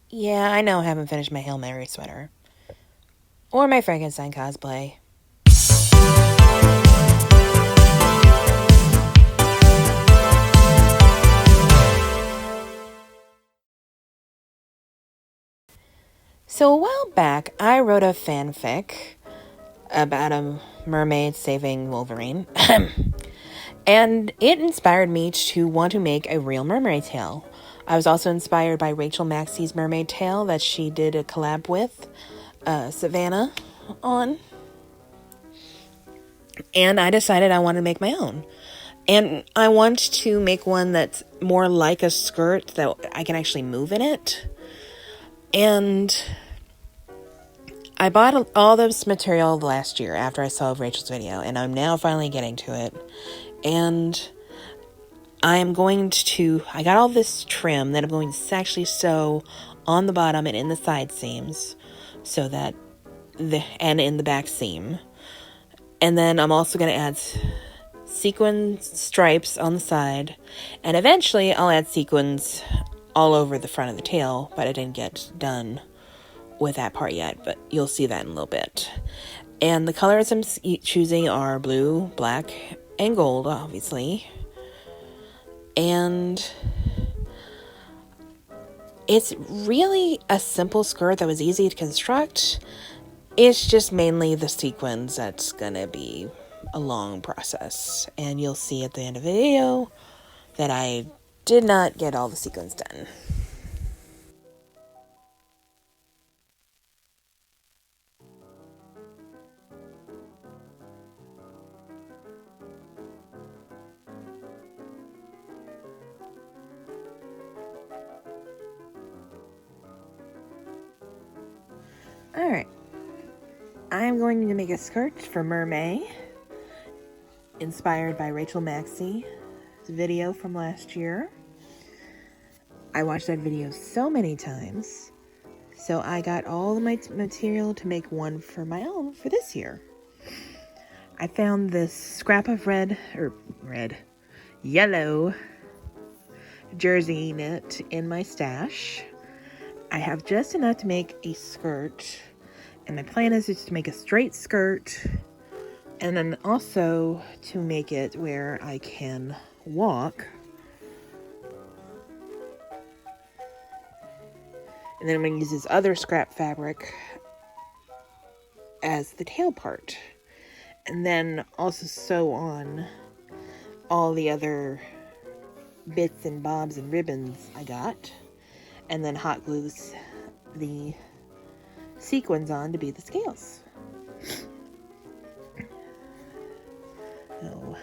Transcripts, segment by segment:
Yeah, I know I haven't finished my Hail Mary sweater. Or my Frankenstein cosplay. So a while back, I wrote a fanfic about a mermaid saving Wolverine. And it inspired me to want to make a real mermaid tale. I was also inspired by Rachel Maxey's mermaid tale that she did a collab with Savannah on. And I decided I wanted to make my own. And I want to make one that's more like a skirt that I can actually move in it. And I bought all this material last year after I saw Rachel's video, and I'm now finally getting to it. And I got all this trim that I'm going to actually sew on the bottom and in the side seams, so that and in the back seam. And then I'm also going to add sequin stripes on the side, and eventually I'll add sequins all over the front of the tail, but I didn't get done with that part yet, but you'll see that in a little bit. And the colors I'm choosing are blue, black, and gold, obviously. And it's really a simple skirt that was easy to construct. It's just mainly the sequins that's gonna be a long process. And you'll see at the end of the video that I did not get all the sequins done. Alright. I'm going to make a skirt for MerMay, inspired by Rachel Maxey's video from last year. I watched that video so many times, so I got all of my material to make one for my own for this year. I found this scrap of yellow jersey knit in my stash. I have just enough to make a skirt, and my plan is just to make a straight skirt, and then also to make it where I can walk. And then I'm going to use this other scrap fabric as the tail part. And then also sew on all the other bits and bobs and ribbons I got. And then hot glue the sequins on to be the scales. So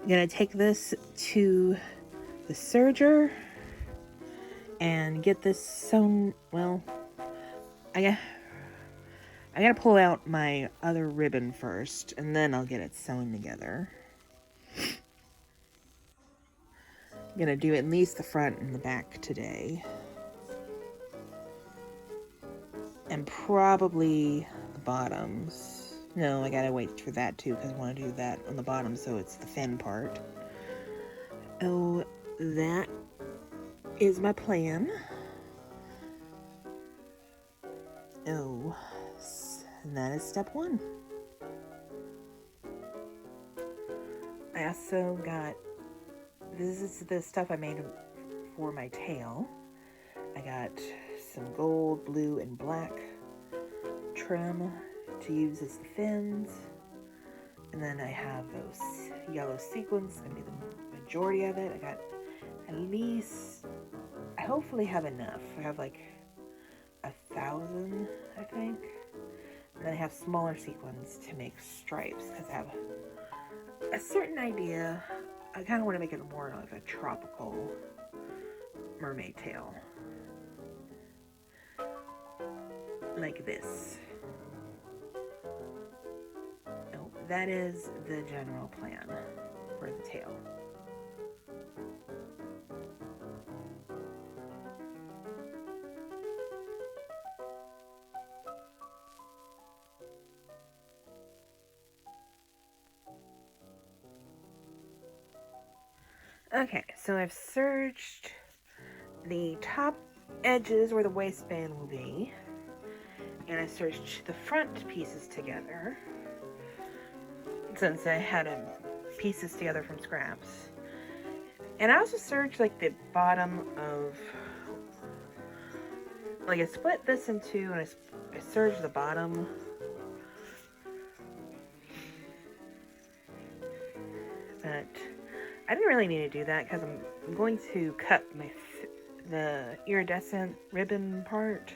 I'm going to take this to the serger and get this sewn. Well, I gotta pull out my other ribbon first, and then I'll get it sewn together. I'm gonna do at least the front and the back today. And probably the bottoms. No, I gotta wait for that too, because I want to do that on the bottom so it's the fin part. Oh, that is my plan. Oh, and that is step one. I also got, this is the stuff I made for my tail. I got some gold, blue, and black trim to use as the fins. And then I have those yellow sequins, gonna be the majority of it. I got at least, I hopefully have enough. I have like 1,000, I think. And then I have smaller sequins to make stripes, because I have a certain idea. I kind of want to make it more like a tropical mermaid tail. Like this. Oh, that is the general plan for the tail. Okay, so I've serged the top edges where the waistband will be. And I searched the front pieces together, since I had pieces together from scraps. And I also searched like the bottom of, like I split this in two, and I serged the bottom. But I didn't really need to do that because I'm going to cut the iridescent ribbon part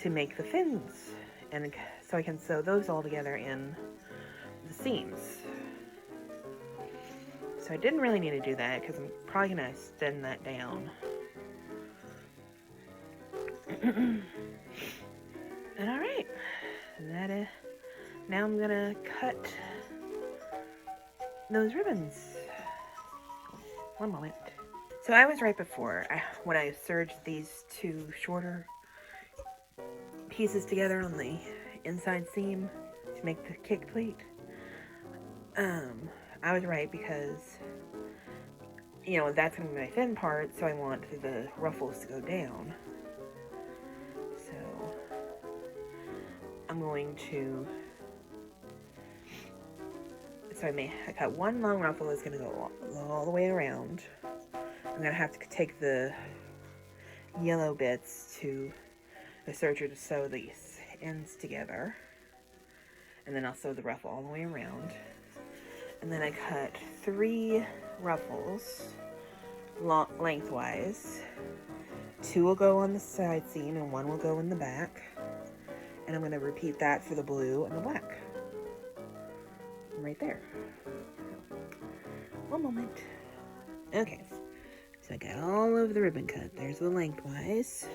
to make the fins, and so I can sew those all together in the seams. So I didn't really need to do that because I'm probably going to extend that down. And alright, now I'm going to cut those ribbons. One moment. So I was right before when I serged these two shorter pieces together on the inside seam to make the kick plate. I was right because, you know, that's going to be my thin part, so I want the ruffles to go down. So I'm going to, I cut one long ruffle that's going to go all the way around. I'm going to have to take the yellow bits to the serger to sew these ends together. And then I'll sew the ruffle all the way around. And then I cut 3 ruffles lengthwise. 2 will go on the side seam and 1 will go in the back. And I'm going to repeat that for the blue and the black. Right there. One moment. Okay. So I got all of the ribbon cut. There's the lengthwise.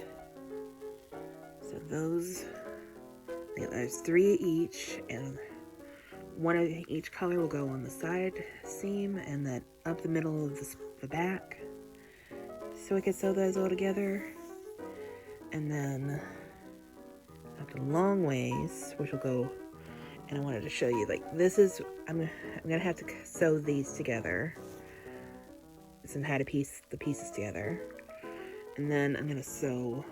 So there's 3 each, and 1 of each color will go on the side seam, and then up the middle of the back. So I can sew those all together. And then up the long ways, which will go, and I wanted to show you, like, this is, I'm gonna have to sew these together. And how to piece the pieces together. And then I'm gonna sew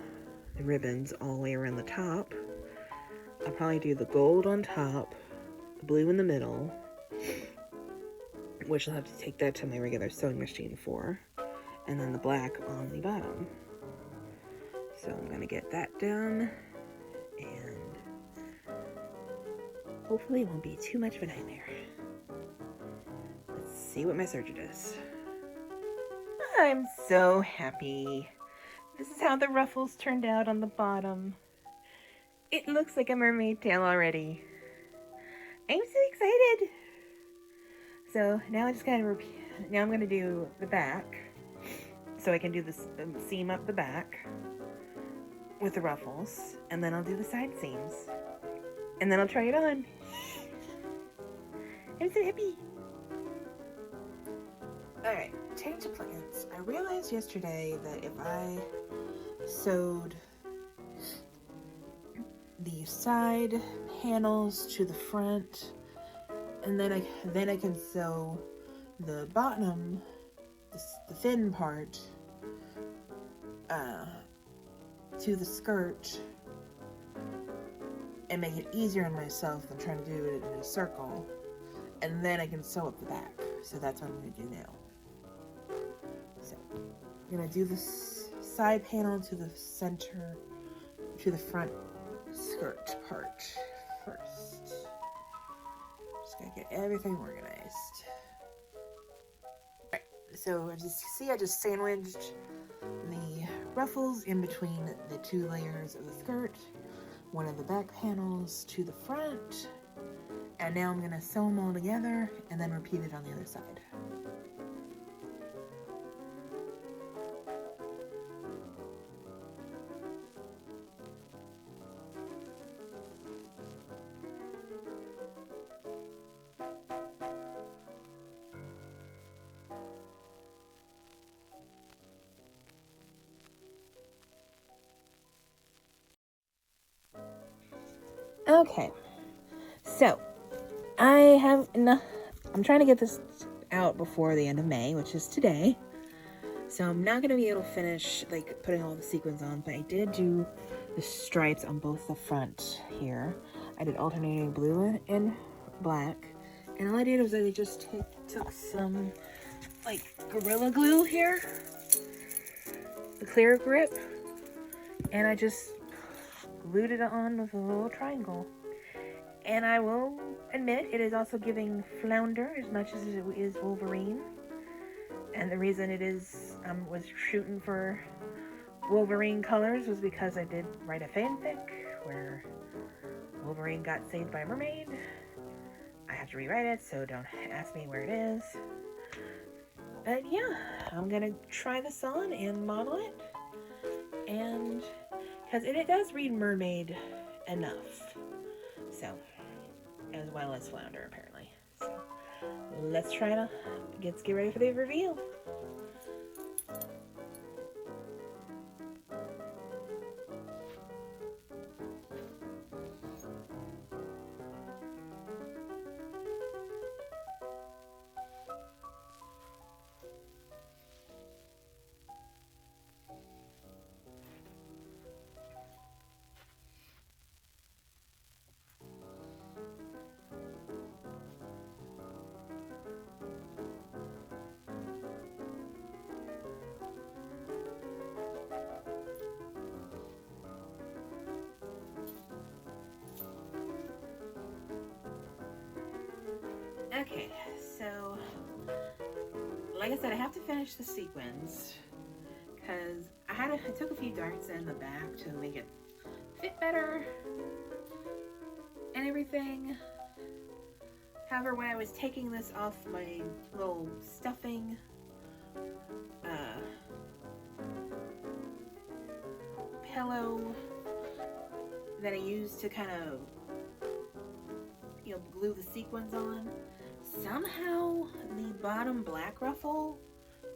the ribbons all the way around the top. I'll probably do the gold on top, the blue in the middle, which I'll have to take that to my regular sewing machine for, and then the black on the bottom. So I'm gonna get that done, and hopefully it won't be too much of a nightmare. Let's see what my serger does. I'm so happy. This is how the ruffles turned out on the bottom. It looks like a mermaid tail already. I'm so excited. So now I just gotta repeat. Now I'm gonna do the back, so I can do the seam up the back with the ruffles, and then I'll do the side seams, and then I'll try it on. I'm so happy. Alright, change of plans. I realized yesterday that if I sewed the side panels to the front, and then I can sew the bottom, the thin part, to the skirt, and make it easier on myself than trying to do it in a circle, and then I can sew up the back. So that's what I'm going to do now. So I'm going to do this side panel to the center, to the front skirt part first. Just got to get everything organized. Alright, so as you see, I just sandwiched the ruffles in between the 2 layers of the skirt, one of the back panels to the front, and now I'm going to sew them all together and then repeat it on the other side. Okay, so I'm trying to get this out before the end of May, which is today. So I'm not going to be able to finish like putting all the sequins on, but I did do the stripes on both the front here. I did alternating blue and black. And all I did was I just took some like Gorilla Glue here, the clear grip, and I just glued it on with a little triangle. And I will admit it is also giving Flounder as much as it is Wolverine. And the reason it is was shooting for Wolverine colors was because I did write a fanfic where Wolverine got saved by a mermaid. I have to rewrite it, so don't ask me where it is. But yeah, I'm gonna try this on and model it, and because it does read Mermaid enough, so as well as Flounder apparently. So let's try to get ready for the reveal. Okay, so like I said, I have to finish the sequins because I took a few darts in the back to make it fit better and everything. However, when I was taking this off my little stuffing pillow that I used to kind of glue the sequins on, somehow the bottom black ruffle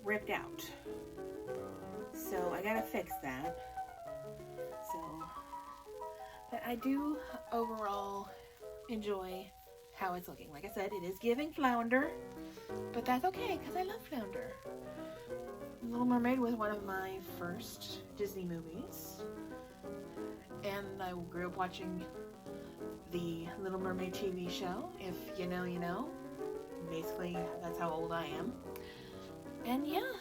ripped out. So I gotta fix that. So, but I do overall enjoy how it's looking. Like I said, it is giving Flounder, but that's okay because I love Flounder. Little Mermaid was one of my first Disney movies, and I grew up watching the Little Mermaid TV show. If you know, you know. Basically, that's how old I am. And yeah,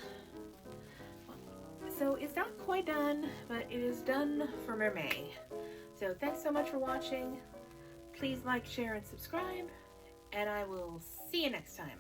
so it's not quite done, but it is done for MerMay. So thanks so much for watching. Please like, share, and subscribe, and I will see you next time.